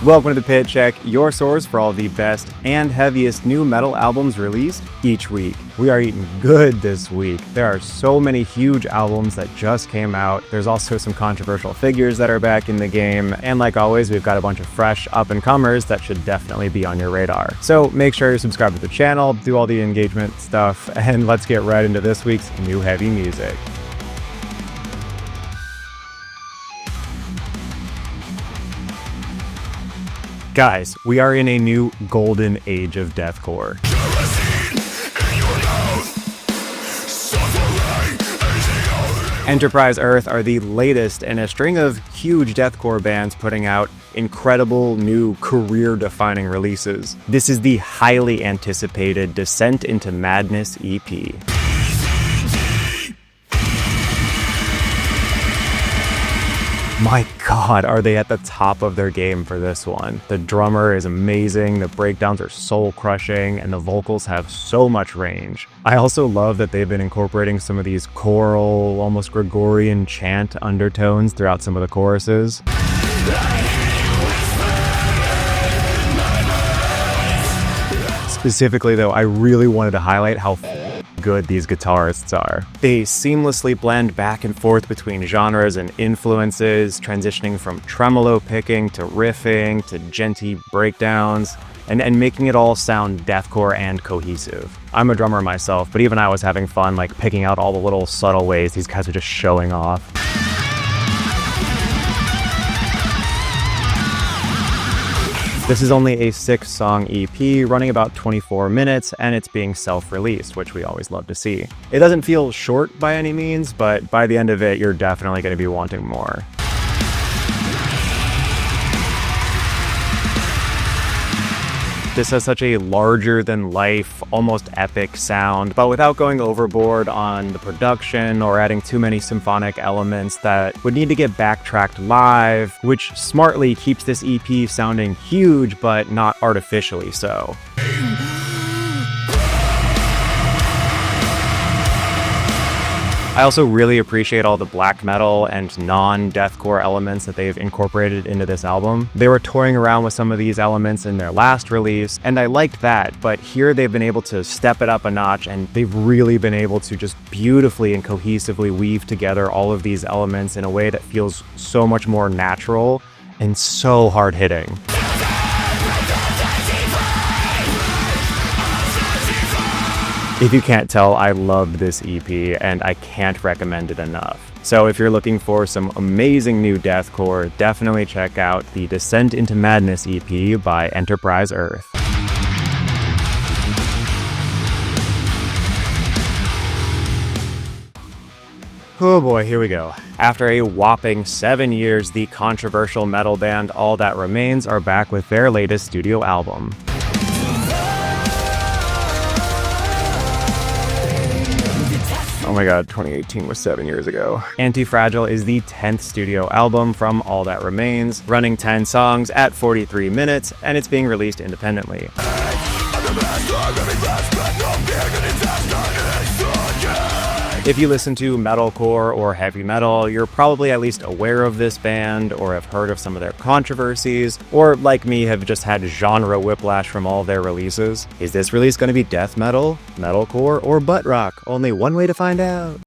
Welcome to the Pit Check, your source for all the best and heaviest new metal albums released each week. We are eating good this week. There are so many huge albums that just came out. There's also some controversial figures that are back in the game. And like always, we've got a bunch of fresh up-and-comers that should definitely be on your radar. So make sure you subscribe to the channel, do all the engagement stuff, and let's get right into this week's new heavy music. Guys, we are in a new golden age of deathcore. Enterprise Earth are the latest in a string of huge deathcore bands putting out incredible new career-defining releases. This is the highly anticipated Descent into Madness EP. My God, are they at the top of their game for this one. The drummer is amazing, the breakdowns are soul-crushing, and the vocals have so much range. I also love that they've been incorporating some of these choral, almost Gregorian chant undertones throughout some of the choruses. Specifically though, I really wanted to highlight how good these guitarists are. They seamlessly blend back and forth between genres and influences, transitioning from tremolo picking to riffing to djenty breakdowns, and making it all sound deathcore and cohesive. I'm a drummer myself, but even I was having fun like picking out all the little subtle ways these guys are just showing off. This is only a 6-song EP running about 24 minutes, and it's being self-released, which we always love to see. It doesn't feel short by any means, but by the end of it, you're definitely going to be wanting more. This has such a larger-than-life, almost epic sound, but without going overboard on the production or adding too many symphonic elements that would need to get backtracked live, which smartly keeps this EP sounding huge, but not artificially so. I also really appreciate all the black metal and non-deathcore elements that they've incorporated into this album. They were toying around with some of these elements in their last release, and I liked that, but here they've been able to step it up a notch, and they've really been able to just beautifully and cohesively weave together all of these elements in a way that feels so much more natural and so hard-hitting. If you can't tell, I love this EP, and I can't recommend it enough. So if you're looking for some amazing new deathcore, definitely check out the Descent into Madness EP by Enterprise Earth. Oh boy, here we go. After a whopping 7 years, the controversial metal band All That Remains are back with their latest studio album. Oh my God, 2018 was 7 years ago. Antifragile is the 10th studio album from All That Remains, running 10 songs at 43 minutes, and it's being released independently. If you listen to metalcore or heavy metal, you're probably at least aware of this band or have heard of some of their controversies, or like me have just had genre whiplash from all their releases. Is this release going to be death metal, metalcore, or butt rock? Only one way to find out.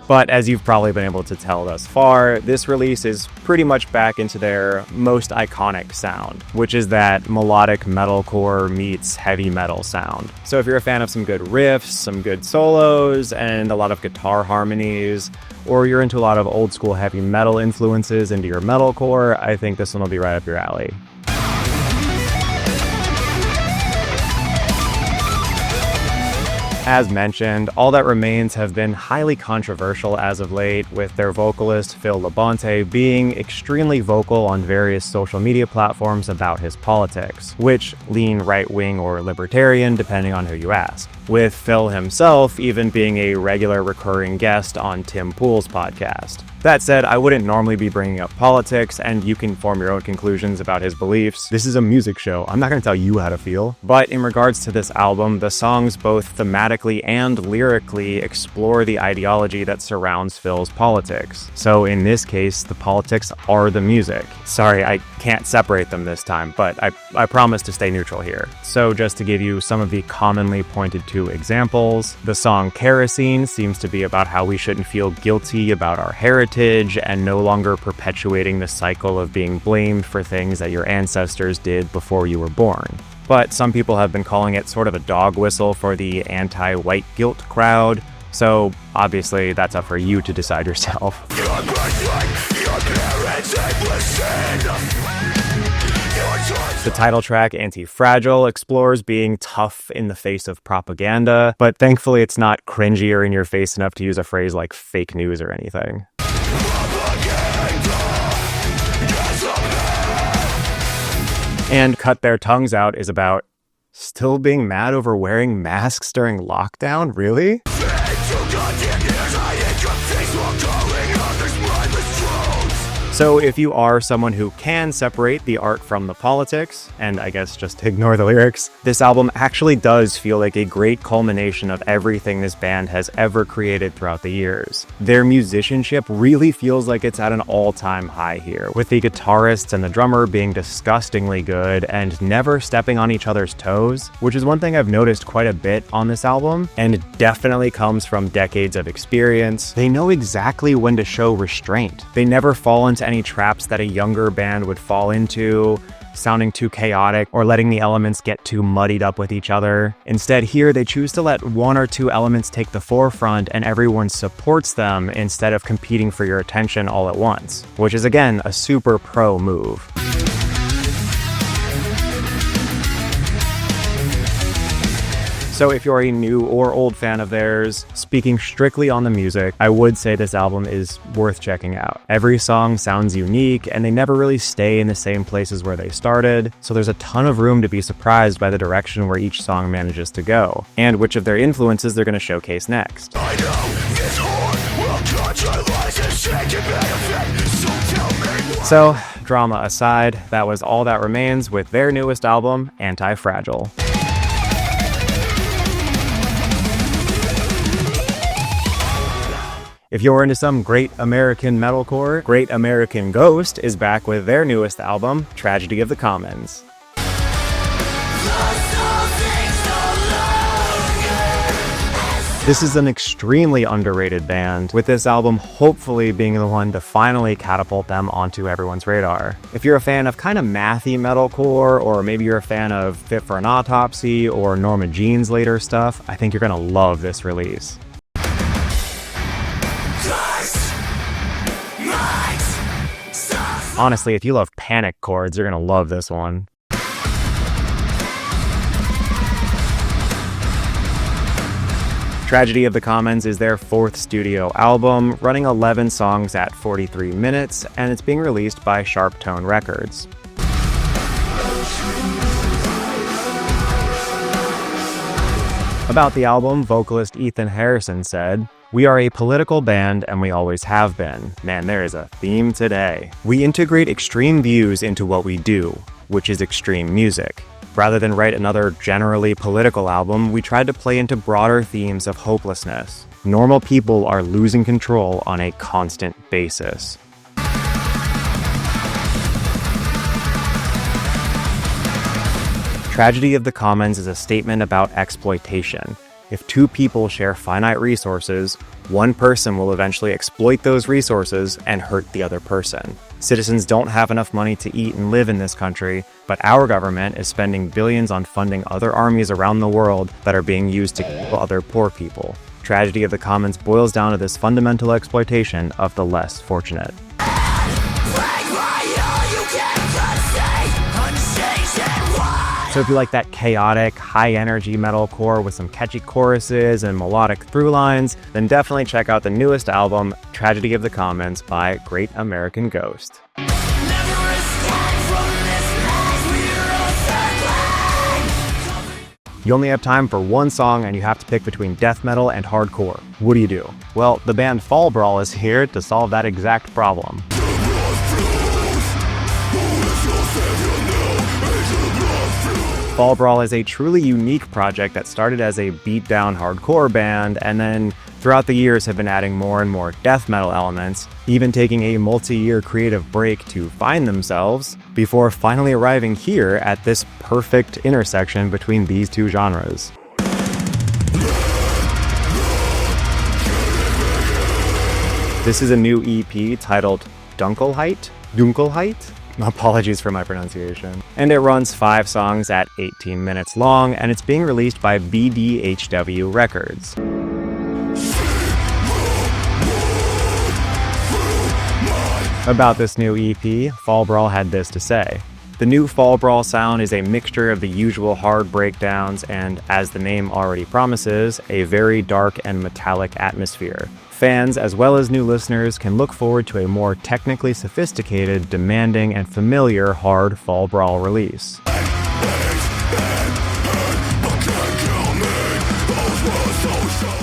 But as you've probably been able to tell thus far, this release is pretty much back into their most iconic sound, which is that melodic metalcore meets heavy metal sound. So if you're a fan of some good riffs, some good solos, and a lot of guitar harmonies, or you're into a lot of old school heavy metal influences into your metalcore, I think this one will be right up your alley. As mentioned, All That Remains have been highly controversial as of late, with their vocalist Phil Labonte being extremely vocal on various social media platforms about his politics, which lean right-wing or libertarian depending on who you ask. with Phil himself even being a regular recurring guest on Tim Pool's podcast. That said, I wouldn't normally be bringing up politics, and you can form your own conclusions about his beliefs. This is a music show. I'm not going to tell you how to feel. But in regards to this album, the songs both thematically and lyrically explore the ideology that surrounds Phil's politics. So in this case, the politics are the music. Sorry, I can't separate them this time, but I promise to stay neutral here. So just to give you some of the commonly pointed to examples, the song Kerosene seems to be about how we shouldn't feel guilty about our heritage and no longer perpetuating the cycle of being blamed for things that your ancestors did before you were born. But some people have been calling it sort of a dog whistle for the anti-white guilt crowd, so obviously that's up for you to decide yourself. The title track, Antifragile, explores being tough in the face of propaganda, but thankfully it's not cringy or in your face enough to use a phrase like fake news or anything. And Cut Their Tongues Out is about still being mad over wearing masks during lockdown? Really? So if you are someone who can separate the art from the politics, and I guess just ignore the lyrics, this album actually does feel like a great culmination of everything this band has ever created throughout the years. Their musicianship really feels like it's at an all-time high here, with the guitarists and the drummer being disgustingly good and never stepping on each other's toes, which is one thing I've noticed quite a bit on this album, and it definitely comes from decades of experience. They know exactly when to show restraint. They never fall into any traps that a younger band would fall into, sounding too chaotic or letting the elements get too muddied up with each other. Instead, here they choose to let one or two elements take the forefront and everyone supports them instead of competing for your attention all at once, which is again a super pro move. So if you're a new or old fan of theirs, speaking strictly on the music, I would say this album is worth checking out. Every song sounds unique, and they never really stay in the same places where they started, so there's a ton of room to be surprised by the direction where each song manages to go, and which of their influences they're going to showcase next. I know this heart will cut your lies and shake it back, so tell me. So, drama aside, that was all that remains with their newest album, Antifragile. If you're into some great American metalcore, Great American Ghost is back with their newest album, Tragedy of the Commons. This is an extremely underrated band, with this album hopefully being the one to finally catapult them onto everyone's radar. If you're a fan of kind of mathy metalcore, or maybe you're a fan of Fit for an Autopsy or Norma Jean's later stuff, I think you're gonna love this release. Honestly, if you love panic chords, you're gonna love this one. Tragedy of the Commons is their fourth studio album, running 11 songs at 43 minutes, and it's being released by Sharp Tone Records. About the album, vocalist Ethan Harrison said, "We are a political band and we always have been." Man, there is a theme today. We integrate extreme views into what we do, which is extreme music. Rather than write another generally political album, we tried to play into broader themes of hopelessness. Normal people are losing control on a constant basis. Tragedy of the Commons is a statement about exploitation. If two people share finite resources, one person will eventually exploit those resources and hurt the other person. Citizens don't have enough money to eat and live in this country, but our government is spending billions on funding other armies around the world that are being used to kill other poor people. Tragedy of the Commons boils down to this fundamental exploitation of the less fortunate. So if you like that chaotic, high-energy metalcore with some catchy choruses and melodic through lines, then definitely check out the newest album, Tragedy of the Commons by Great American Ghost. You only have time for one song and you have to pick between death metal and hardcore. What do you do? Well, the band FallBrawl is here to solve that exact problem. FallBrawl is a truly unique project that started as a beatdown hardcore band and then throughout the years have been adding more and more death metal elements, even taking a multi-year creative break to find themselves before finally arriving here at this perfect intersection between these two genres. This is a new EP titled Dunkelheit? Apologies for my pronunciation. And it runs 5 songs at 18 minutes long, and it's being released by BDHW Records. About this new EP, FallBrawl had this to say. The new FallBrawl sound is a mixture of the usual hard breakdowns and, as the name already promises, a very dark and metallic atmosphere. Fans, as well as new listeners, can look forward to a more technically sophisticated, demanding, and familiar hard FallBrawl release.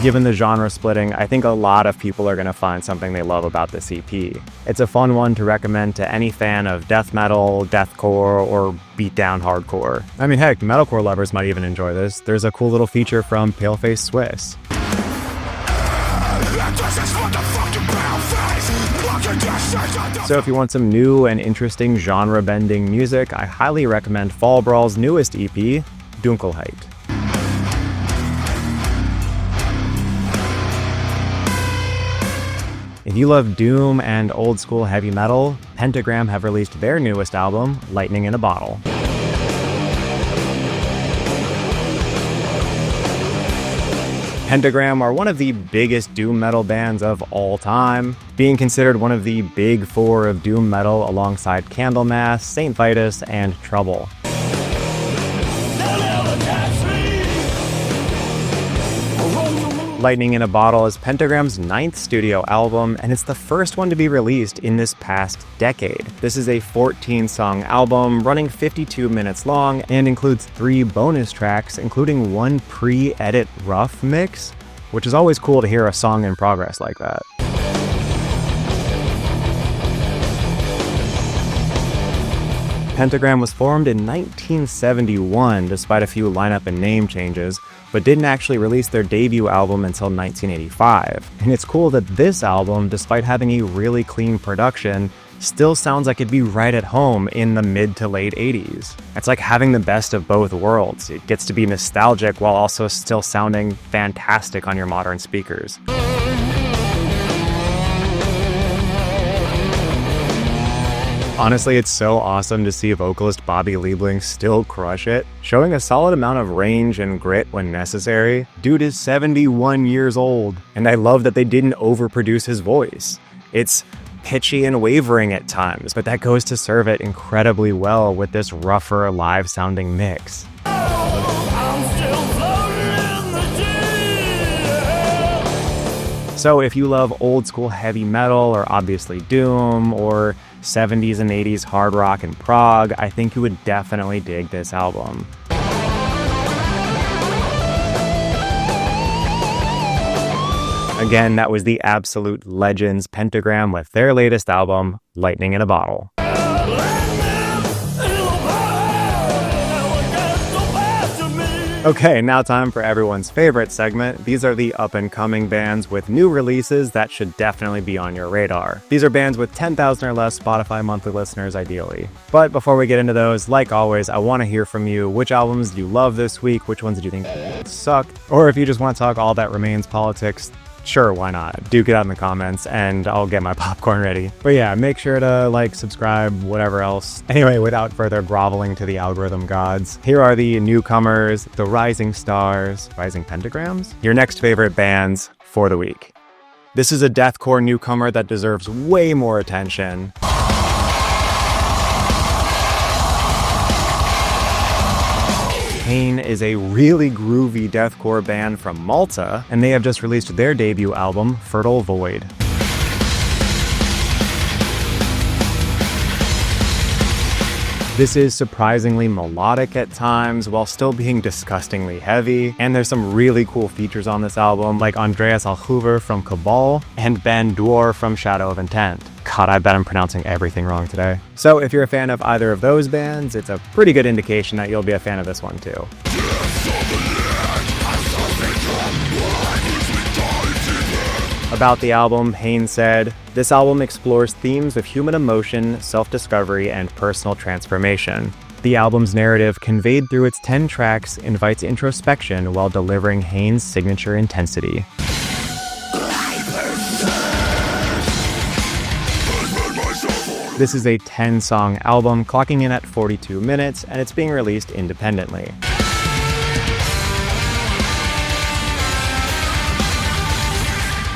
Given the genre splitting, I think a lot of people are going to find something they love about this EP. It's a fun one to recommend to any fan of death metal, deathcore, or beatdown hardcore. I mean, heck, metalcore lovers might even enjoy this. There's a cool little feature from Paleface Swiss. So if you want some new and interesting genre-bending music, I highly recommend FallBrawl's newest EP, Dunkelheit. If you love doom and old-school heavy metal, Pentagram have released their newest album, Lightning in a Bottle. Pentagram are one of the biggest doom metal bands of all time, being considered one of the big 4 of doom metal alongside Candlemass, Saint Vitus, and Trouble. Lightning in a Bottle is Pentagram's 9th studio album, and it's the first one to be released in this past decade. This is a 14-song album running 52 minutes long and includes 3 bonus tracks, including 1 pre-edit rough mix, which is always cool to hear a song in progress like that. Pentagram was formed in 1971, despite a few lineup and name changes, but didn't actually release their debut album until 1985. And it's cool that this album, despite having a really clean production, still sounds like it'd be right at home in the mid to late 80s. It's like having the best of both worlds. It gets to be nostalgic while also still sounding fantastic on your modern speakers. Honestly, it's so awesome to see vocalist Bobby Liebling still crush it, showing a solid amount of range and grit when necessary. Dude is 71 years old, and I love that they didn't overproduce his voice. It's pitchy and wavering at times, but that goes to serve it incredibly well with this rougher, live-sounding mix. So if you love old school heavy metal or obviously doom or 70s and 80s hard rock and prog, I think you would definitely dig this album. Again, that was the absolute legends Pentagram with their latest album, Lightning in a Bottle. Okay, now time for everyone's favorite segment. These are the up-and-coming bands with new releases that should definitely be on your radar. These are bands with 10,000 or less Spotify monthly listeners, ideally. But before we get into those, like always, I want to hear from you. Which albums do you love this week? Which ones do you think suck? Or if you just want to talk all that remains politics, sure, why not? Do get out in the comments and I'll get my popcorn ready. But yeah, make sure to like, subscribe, whatever else. Anyway, without further groveling to the algorithm gods, here are the newcomers, the rising stars, rising pentagrams, your next favorite bands for the week. This is a deathcore newcomer that deserves way more attention. Haine is a really groovy deathcore band from Malta, and they have just released their debut album, Fertile Void. This is surprisingly melodic at times while still being disgustingly heavy, and there's some really cool features on this album like Andreas Alhuver from Cabal and Ben Dwar from Shadow of Intent. God, I bet I'm pronouncing everything wrong today. So if you're a fan of either of those bands, it's a pretty good indication that you'll be a fan of this one too. About the album, Haine said, "This album explores themes of human emotion, self-discovery, and personal transformation. The album's narrative, conveyed through its 10 tracks, invites introspection while delivering Haine's signature intensity." This is a 10-song album, clocking in at 42 minutes, and it's being released independently.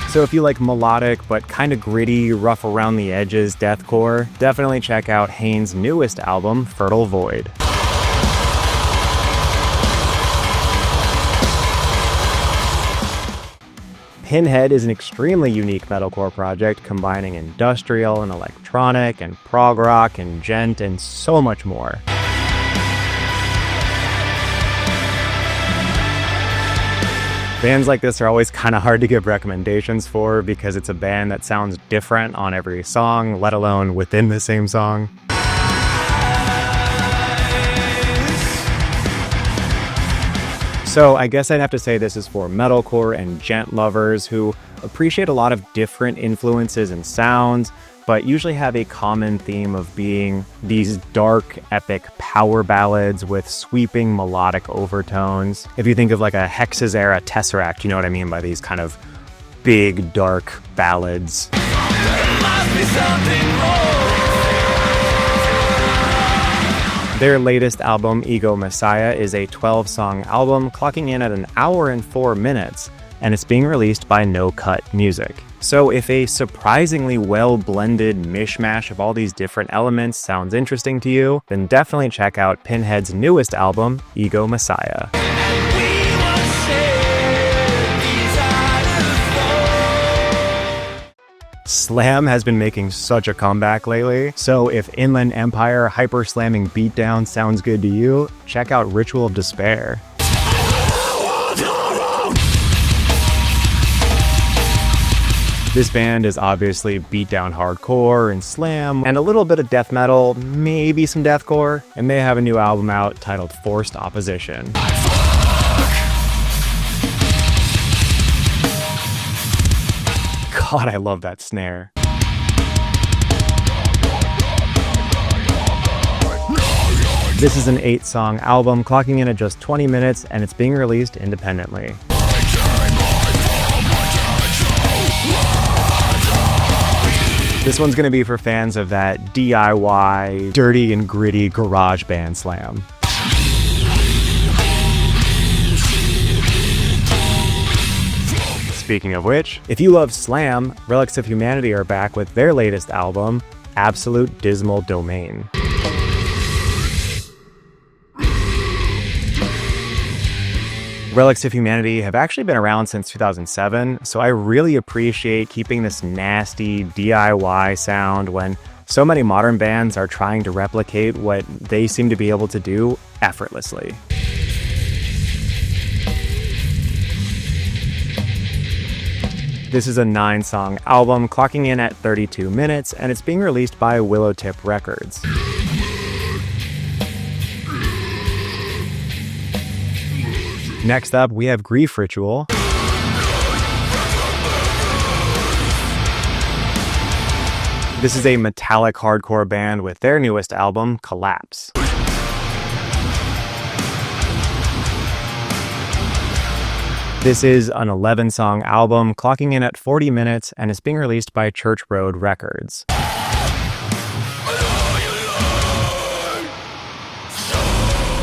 So if you like melodic but kind of gritty, rough around the edges deathcore, definitely check out Haine's newest album, Fertile Void. Pinhead is an extremely unique metalcore project combining industrial and electronic and prog rock and gent and so much more. Bands like this are always kind of hard to give recommendations for because it's a band that sounds different on every song, let alone within the same song. So I guess I'd have to say this is for metalcore and gent lovers who appreciate a lot of different influences and sounds, but usually have a common theme of being these dark, epic power ballads with sweeping melodic overtones. If you think of like a Hex's era Tesseract, you know what I mean by these kind of big, dark ballads. Their latest album, Egomessiah, is a 12-song album, clocking in at 1 hour and 4 minutes, and it's being released by No Cut Music. So if a surprisingly well-blended mishmash of all these different elements sounds interesting to you, then definitely check out Pinhead's newest album, Egomessiah. Slam has been making such a comeback lately, so if Inland Empire hyper-slamming Beatdown sounds good to you, check out Ritual of Despair. This band is obviously beatdown hardcore and slam, and a little bit of death metal, maybe some deathcore, and they have a new album out titled Forced Opposition. God, I love that snare. This is an 8-song album, clocking in at just 20 minutes, and it's being released independently. This one's gonna be for fans of that DIY, dirty and gritty garage band slam. Speaking of which, if you love slam, Relics of Humanity are back with their latest album, Absolute Dismal Domain. Relics of Humanity have actually been around since 2007, so I really appreciate keeping this nasty DIY sound when so many modern bands are trying to replicate what they seem to be able to do effortlessly. This is a 9-song album, clocking in at 32 minutes, and it's being released by Willowtip Records. Next up, we have Grief Ritual. This is a metallic hardcore band with their newest album, Collapse. This is an 11-song album, clocking in at 40 minutes, and it's being released by Church Road Records.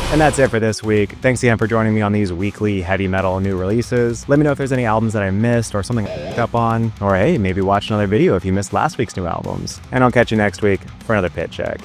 And that's it for this week. Thanks again for joining me on these weekly heavy metal new releases. Let me know if there's any albums that I missed or something I picked up on. Or hey, maybe watch another video if you missed last week's new albums. And I'll catch you next week for another Pit Check.